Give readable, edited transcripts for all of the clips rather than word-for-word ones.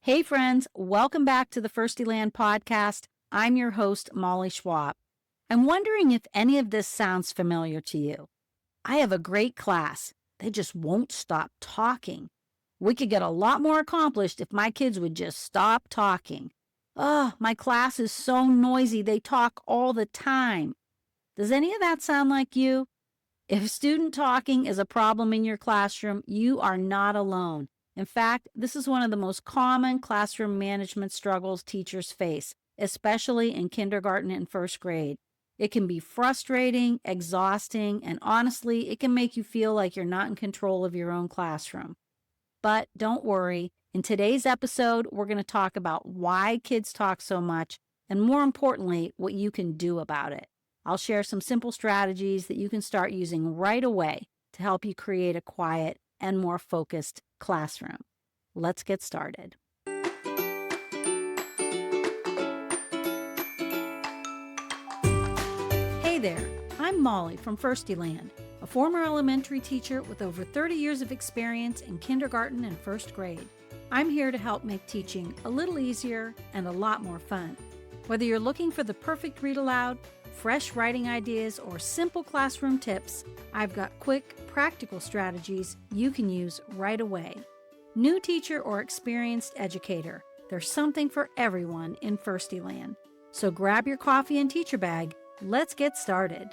Hey friends, welcome back to the Firstieland Podcast. I'm your host, Molly Schwab. I'm wondering if any of this sounds familiar to you. I have a great class. They just won't stop talking. We could get a lot more accomplished if my kids would just stop talking. My class is so noisy. They talk all the time. Does any of that sound like you? If student talking is a problem in your classroom, you are not alone. In fact, this is one of the most common classroom management struggles teachers face, especially in kindergarten and first grade. It can be frustrating, exhausting, and honestly, it can make you feel like you're not in control of your own classroom. But don't worry, in today's episode, we're going to talk about why kids talk so much, and more importantly, what you can do about it. I'll share some simple strategies that you can start using right away to help you create a quiet and more focused classroom. Let's get started. Hey there, I'm Molly from Firstieland, a former elementary teacher with over 30 years of experience in kindergarten and first grade. I'm here to help make teaching a little easier and a lot more fun. Whether you're looking for the perfect read aloud, fresh writing ideas, or simple classroom tips, I've got quick, practical strategies you can use right away. New teacher or experienced educator, there's something for everyone in Firstieland. So grab your coffee and teacher bag. Let's get started.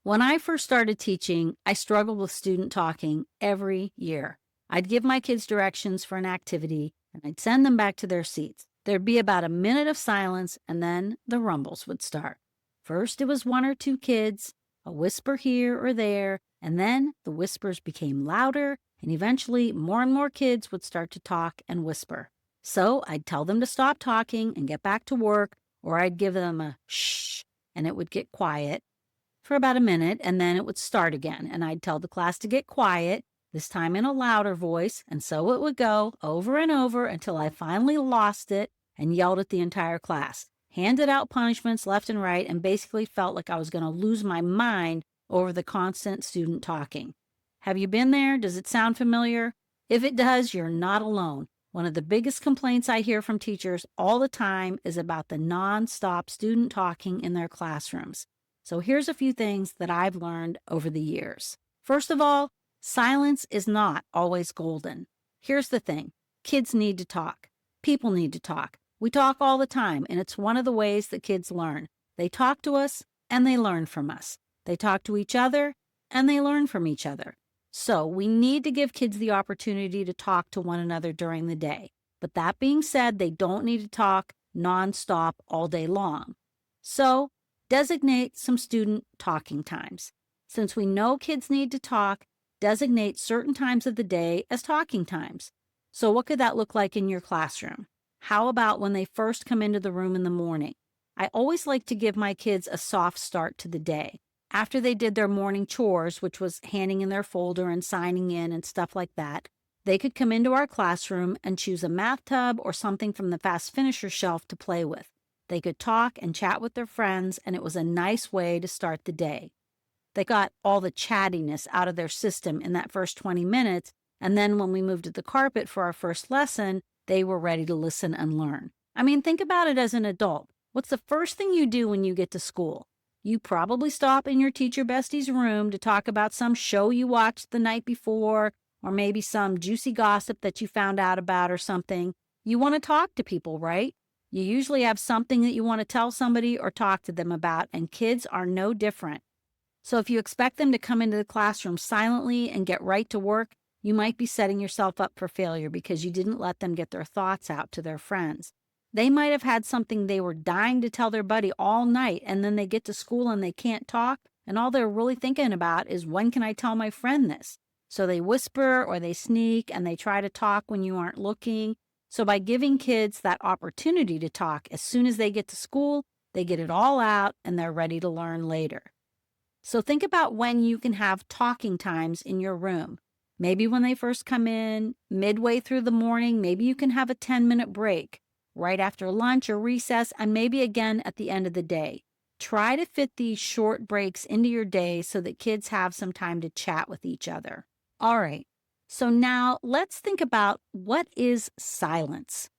When I first started teaching, I struggled with student talking every year. I'd give my kids directions for an activity, and I'd send them back to their seats. There'd be about a minute of silence, and then the rumbles would start. First, it was one or two kids, a whisper here or there, and then the whispers became louder, and eventually more and more kids would start to talk and whisper. So I'd tell them to stop talking and get back to work, or I'd give them a shh, and it would get quiet for about a minute, and then it would start again, and I'd tell the class to get quiet, this time in a louder voice, and so it would go over and over until I finally lost it and yelled at the entire class, handed out punishments left and right, and basically felt like I was going to lose my mind over the constant student talking. Have you been there? Does it sound familiar? If it does, you're not alone. One of the biggest complaints I hear from teachers all the time is about the non-stop student talking in their classrooms. So here's a few things that I've learned over the years. First of all, silence is not always golden. Here's the thing. Kids need to talk. People need to talk. We talk all the time, and it's one of the ways that kids learn. They talk to us, and they learn from us. They talk to each other, and they learn from each other. So we need to give kids the opportunity to talk to one another during the day. But that being said, they don't need to talk nonstop all day long. So designate some student talking times. Since we know kids need to talk, designate certain times of the day as talking times. So what could that look like in your classroom? How about when they first come into the room in the morning? I always like to give my kids a soft start to the day. After they did their morning chores, which was handing in their folder and signing in and stuff like that, they could come into our classroom and choose a math tub or something from the fast finisher shelf to play with. They could talk and chat with their friends, and it was a nice way to start the day. They got all the chattiness out of their system in that first 20 minutes, and then when we moved to the carpet for our first lesson, they were ready to listen and learn. I mean, think about it as an adult. What's the first thing you do when you get to school? You probably stop in your teacher bestie's room to talk about some show you watched the night before, or maybe some juicy gossip that you found out about or something. You want to talk to people, right? You usually have something that you want to tell somebody or talk to them about, and kids are no different. So if you expect them to come into the classroom silently and get right to work, you might be setting yourself up for failure because you didn't let them get their thoughts out to their friends. They might have had something they were dying to tell their buddy all night, and then they get to school and they can't talk, and all they're really thinking about is, when can I tell my friend this? So they whisper or they sneak and they try to talk when you aren't looking. So by giving kids that opportunity to talk as soon as they get to school, they get it all out and they're ready to learn later. So think about when you can have talking times in your room. Maybe when they first come in, midway through the morning, maybe you can have a 10-minute break, right after lunch or recess, and maybe again at the end of the day. Try to fit these short breaks into your day so that kids have some time to chat with each other. All right, So now let's think about what is silence.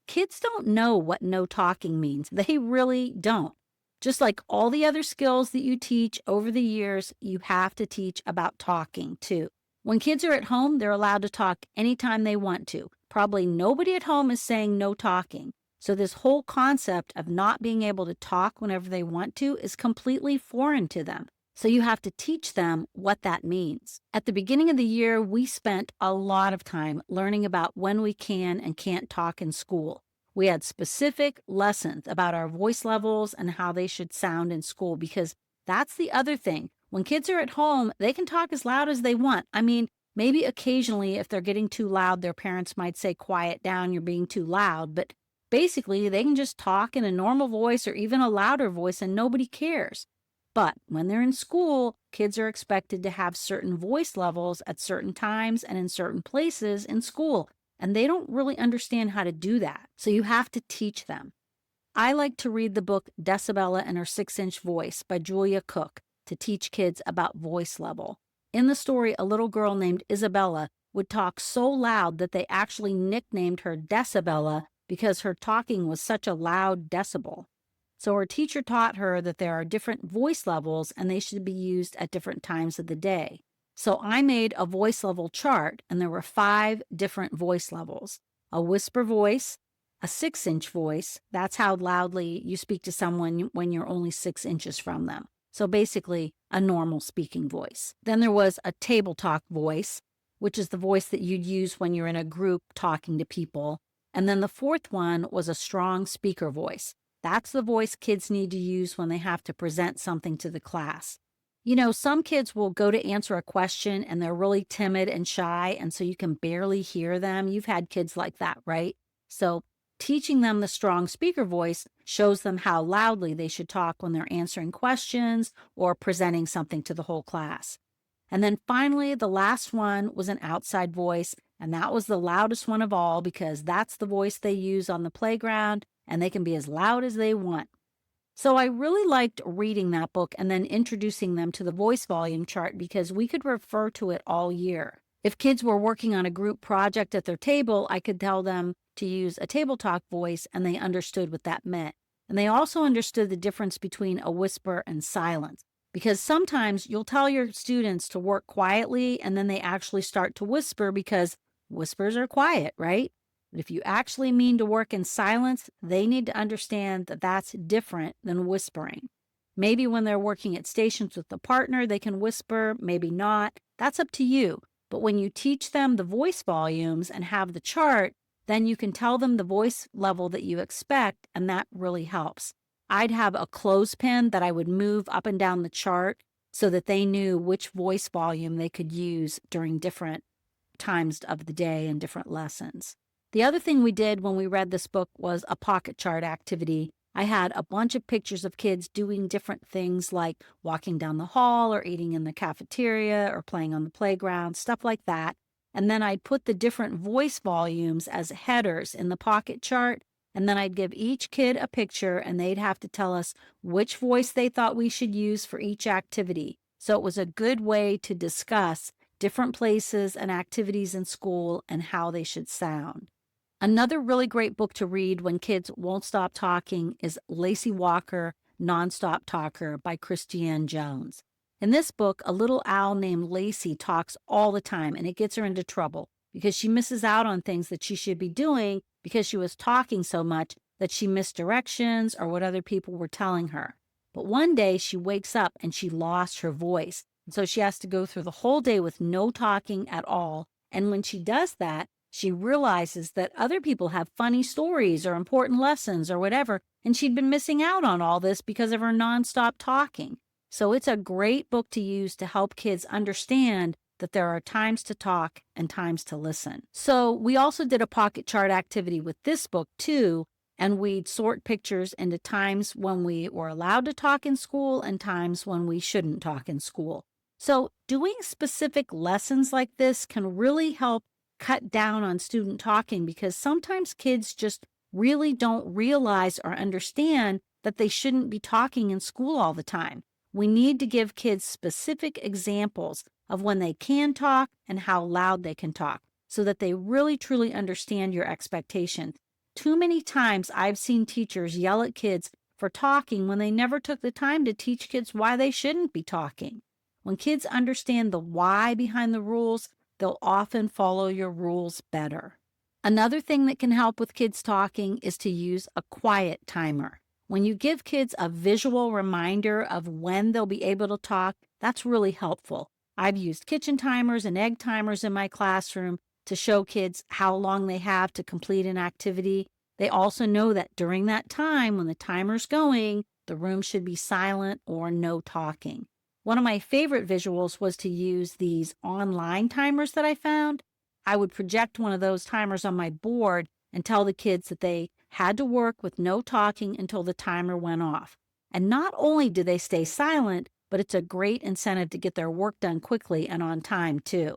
Kids don't know what no talking means. They really don't. Just like all the other skills that you teach over the years, you have to teach about talking too. When kids are at home, they're allowed to talk anytime they want to. Probably nobody at home is saying no talking. So, this whole concept of not being able to talk whenever they want to is completely foreign to them. So, you have to teach them what that means. At the beginning of the year, we spent a lot of time learning about when we can and can't talk in school. We had specific lessons about our voice levels and how they should sound in school because that's the other thing. When kids are at home, they can talk as loud as they want. I mean, maybe occasionally if they're getting too loud, their parents might say, quiet down, you're being too loud. But basically, they can just talk in a normal voice or even a louder voice and nobody cares. But when they're in school, kids are expected to have certain voice levels at certain times and in certain places in school. And they don't really understand how to do that. So you have to teach them. I like to read the book Decibella and Her 6-Inch Voice by Julia Cook to teach kids about voice level. In the story, a little girl named Isabella would talk so loud that they actually nicknamed her Decibella because her talking was such a loud decibel. So her teacher taught her that there are different voice levels and they should be used at different times of the day. So I made a voice level chart, and there were 5 different voice levels. A whisper voice, a 6-inch voice, that's how loudly you speak to someone when you're only 6 inches from them. So basically, a normal speaking voice. Then there was a table talk voice, which is the voice that you'd use when you're in a group talking to people. And then the 4th one was a strong speaker voice. That's the voice kids need to use when they have to present something to the class. You know, some kids will go to answer a question and they're really timid and shy, and so you can barely hear them. You've had kids like that, right? So teaching them the strong speaker voice shows them how loudly they should talk when they're answering questions or presenting something to the whole class. And then finally, the last one was an outside voice, and that was the loudest one of all because that's the voice they use on the playground, and they can be as loud as they want. So I really liked reading that book and then introducing them to the voice volume chart because we could refer to it all year. If kids were working on a group project at their table, I could tell them to use a table talk voice and they understood what that meant. And they also understood the difference between a whisper and silence because sometimes you'll tell your students to work quietly and then they actually start to whisper because whispers are quiet, right? But if you actually mean to work in silence, they need to understand that that's different than whispering. Maybe when they're working at stations with a partner, they can whisper, maybe not. That's up to you. But when you teach them the voice volumes and have the chart, then you can tell them the voice level that you expect, and that really helps. I'd have a clothespin that I would move up and down the chart so that they knew which voice volume they could use during different times of the day and different lessons. The other thing we did when we read this book was a pocket chart activity. I had a bunch of pictures of kids doing different things like walking down the hall or eating in the cafeteria or playing on the playground, stuff like that. And then I'd put the different voice volumes as headers in the pocket chart. And then I'd give each kid a picture and they'd have to tell us which voice they thought we should use for each activity. So it was a good way to discuss different places and activities in school and how they should sound. Another really great book to read when kids won't stop talking is Lacey Walker, Nonstop Talker by Christiane Jones. In this book, a little owl named Lacey talks all the time, and it gets her into trouble because she misses out on things that she should be doing because she was talking so much that she missed directions or what other people were telling her. But one day she wakes up and she lost her voice, and so she has to go through the whole day with no talking at all. And when she does that, she realizes that other people have funny stories or important lessons or whatever, and she'd been missing out on all this because of her nonstop talking. So it's a great book to use to help kids understand that there are times to talk and times to listen. So we also did a pocket chart activity with this book too, and we'd sort pictures into times when we were allowed to talk in school and times when we shouldn't talk in school. So doing specific lessons like this can really help cut down on student talking because sometimes kids just really don't realize or understand that they shouldn't be talking in school all the time. We need to give kids specific examples of when they can talk and how loud they can talk so that they really truly understand your expectations. Too many times I've seen teachers yell at kids for talking when they never took the time to teach kids why they shouldn't be talking. When kids understand the why behind the rules, they'll often follow your rules better. Another thing that can help with kids talking is to use a quiet timer. When you give kids a visual reminder of when they'll be able to talk, that's really helpful. I've used kitchen timers and egg timers in my classroom to show kids how long they have to complete an activity. They also know that during that time, when the timer's going, the room should be silent or no talking. One of my favorite visuals was to use these online timers that I found. I would project one of those timers on my board and tell the kids that they had to work with no talking until the timer went off. And not only do they stay silent, but it's a great incentive to get their work done quickly and on time, too.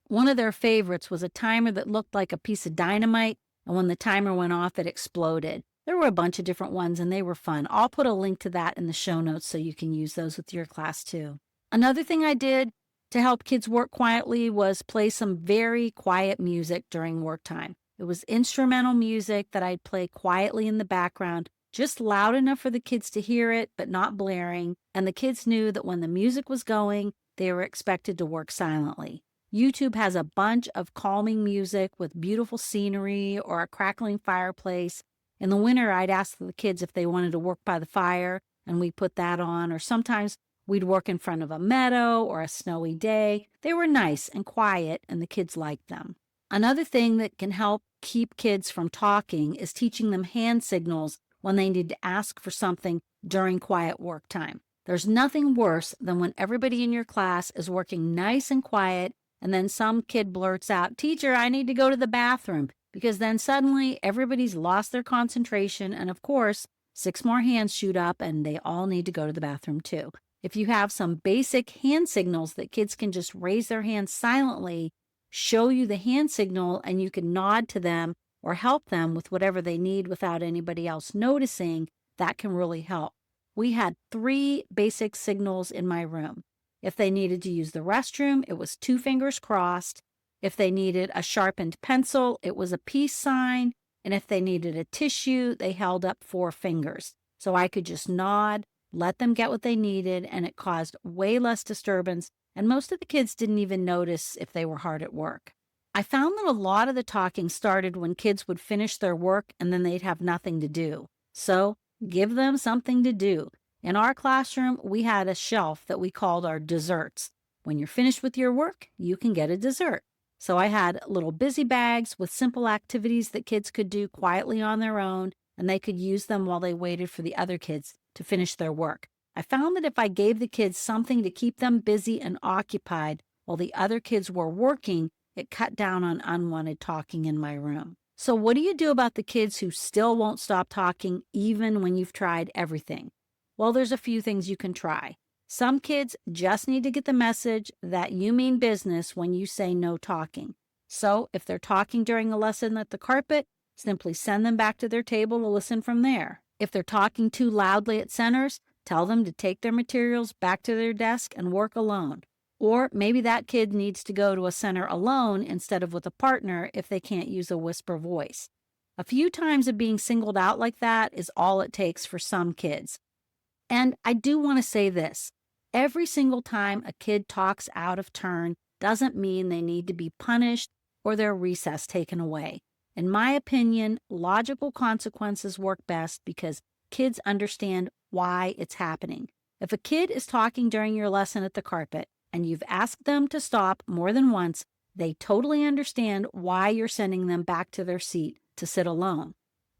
One of their favorites was a timer that looked like a piece of dynamite, and when the timer went off, it exploded. There were a bunch of different ones, and they were fun. I'll put a link to that in the show notes so you can use those with your class, too. Another thing I did to help kids work quietly was play some very quiet music during work time. It was instrumental music that I'd play quietly in the background, just loud enough for the kids to hear it, but not blaring, and the kids knew that when the music was going, they were expected to work silently. YouTube has a bunch of calming music with beautiful scenery or a crackling fireplace. In the winter, I'd ask the kids if they wanted to work by the fire, and we put that on, or sometimes we'd work in front of a meadow or a snowy day. They were nice and quiet, and the kids liked them. Another thing that can help keep kids from talking is teaching them hand signals when they need to ask for something during quiet work time. There's nothing worse than when everybody in your class is working nice and quiet, and then some kid blurts out, "Teacher, I need to go to the bathroom," because then suddenly everybody's lost their concentration, and of course, 6 more hands shoot up, and they all need to go to the bathroom too. If you have some basic hand signals that kids can just raise their hands silently, show you the hand signal, and you can nod to them or help them with whatever they need without anybody else noticing, that can really help. We had 3 basic signals in my room. If they needed to use the restroom, it was 2 fingers crossed. If they needed a sharpened pencil, it was a peace sign. And if they needed a tissue, they held up 4 fingers. So I could just nod, let them get what they needed, and it caused way less disturbance. And most of the kids didn't even notice if they were hard at work. I found that a lot of the talking started when kids would finish their work and then they'd have nothing to do. So give them something to do. In our classroom, we had a shelf that we called our desserts. When you're finished with your work, you can get a dessert. So I had little busy bags with simple activities that kids could do quietly on their own, and they could use them while they waited for the other kids to finish their work. I found that if I gave the kids something to keep them busy and occupied while the other kids were working, it cut down on unwanted talking in my room. So what do you do about the kids who still won't stop talking even when you've tried everything? Well, there's a few things you can try. Some kids just need to get the message that you mean business when you say no talking. So if they're talking during a lesson at the carpet, simply send them back to their table to listen from there. If they're talking too loudly at centers, tell them to take their materials back to their desk and work alone. Or maybe that kid needs to go to a center alone instead of with a partner if they can't use a whisper voice. A few times of being singled out like that is all it takes for some kids. And I do want to say this. Every single time a kid talks out of turn doesn't mean they need to be punished or their recess taken away. In my opinion, logical consequences work best because kids understand why it's happening. If a kid is talking during your lesson at the carpet and you've asked them to stop more than once, they totally understand why you're sending them back to their seat to sit alone.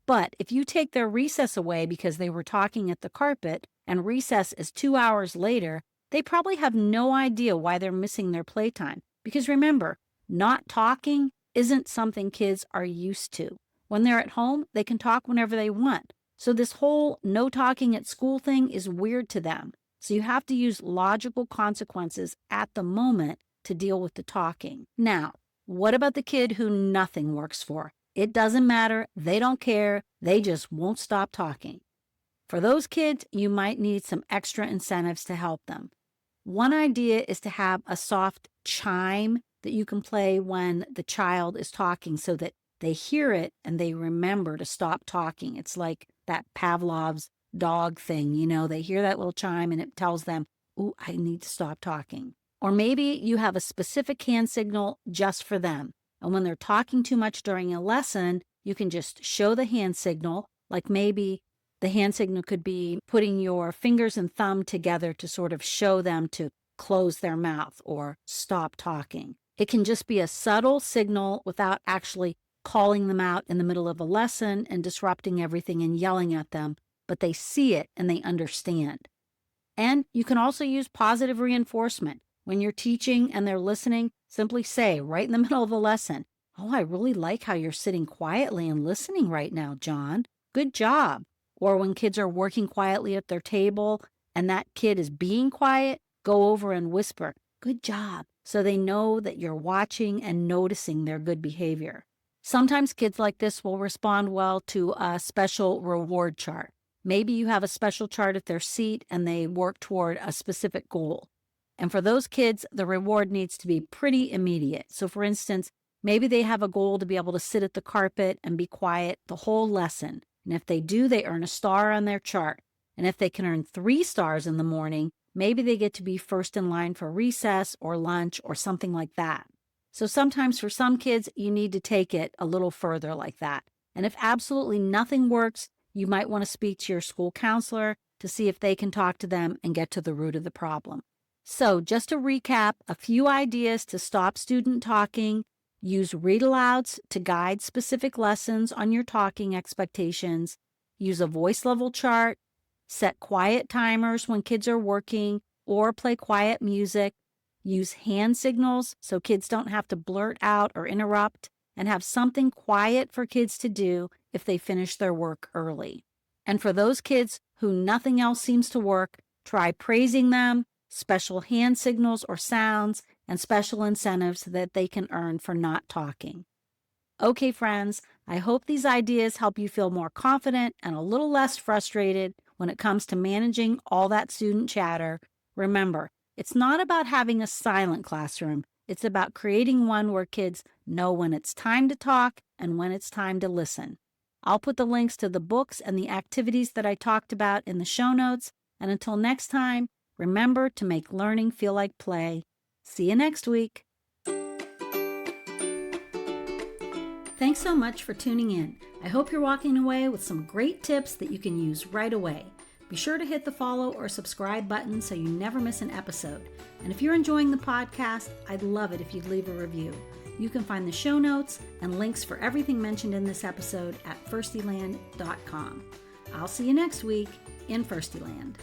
But if you take their recess away because they were talking at the carpet and recess is 2 hours later, they probably have no idea why they're missing their playtime. Because remember, not talking isn't something kids are used to. When they're at home, they can talk whenever they want. So this whole no talking at school thing is weird to them. So you have to use logical consequences at the moment to deal with the talking. Now, what about the kid who nothing works for? It doesn't matter. They don't care. They just won't stop talking. For those kids, you might need some extra incentives to help them. One idea is to have a soft chime that you can play when the child is talking so that they hear it and they remember to stop talking. It's like that Pavlov's dog thing, they hear that little chime and it tells them, "Ooh, I need to stop talking." Or maybe you have a specific hand signal just for them. And when they're talking too much during a lesson, you can just show the hand signal. Like maybe the hand signal could be putting your fingers and thumb together to sort of show them to close their mouth or stop talking. It can just be a subtle signal without actually calling them out in the middle of a lesson and disrupting everything and yelling at them, but they see it and they understand. And you can also use positive reinforcement. When you're teaching and they're listening, simply say right in the middle of a lesson, "Oh, I really like how you're sitting quietly and listening right now, John. Good job." Or when kids are working quietly at their table and that kid is being quiet, go over and whisper, "Good job," so they know that you're watching and noticing their good behavior. Sometimes kids like this will respond well to a special reward chart. Maybe you have a special chart at their seat and they work toward a specific goal. And for those kids, the reward needs to be pretty immediate. So for instance, maybe they have a goal to be able to sit at the carpet and be quiet the whole lesson. And if they do, they earn a star on their chart. And if they can earn 3 stars in the morning, maybe they get to be first in line for recess or lunch or something like that. So sometimes for some kids, you need to take it a little further like that. And if absolutely nothing works, you might want to speak to your school counselor to see if they can talk to them and get to the root of the problem. So just to recap, a few ideas to stop student talking: use read-alouds to guide specific lessons on your talking expectations, use a voice level chart, set quiet timers when kids are working or play quiet music, use hand signals so kids don't have to blurt out or interrupt, and have something quiet for kids to do if they finish their work early. And for those kids who nothing else seems to work, try praising them, special hand signals or sounds, and special incentives that they can earn for not talking. Okay, friends, I hope these ideas help you feel more confident and a little less frustrated when it comes to managing all that student chatter. Remember, it's not about having a silent classroom. It's about creating one where kids know when it's time to talk and when it's time to listen. I'll put the links to the books and the activities that I talked about in the show notes. And until next time, remember to make learning feel like play. See you next week. Thanks so much for tuning in. I hope you're walking away with some great tips that you can use right away. Be sure to hit the follow or subscribe button so you never miss an episode. And if you're enjoying the podcast, I'd love it if you'd leave a review. You can find the show notes and links for everything mentioned in this episode at Firstieland.com. I'll see you next week in Firstieland.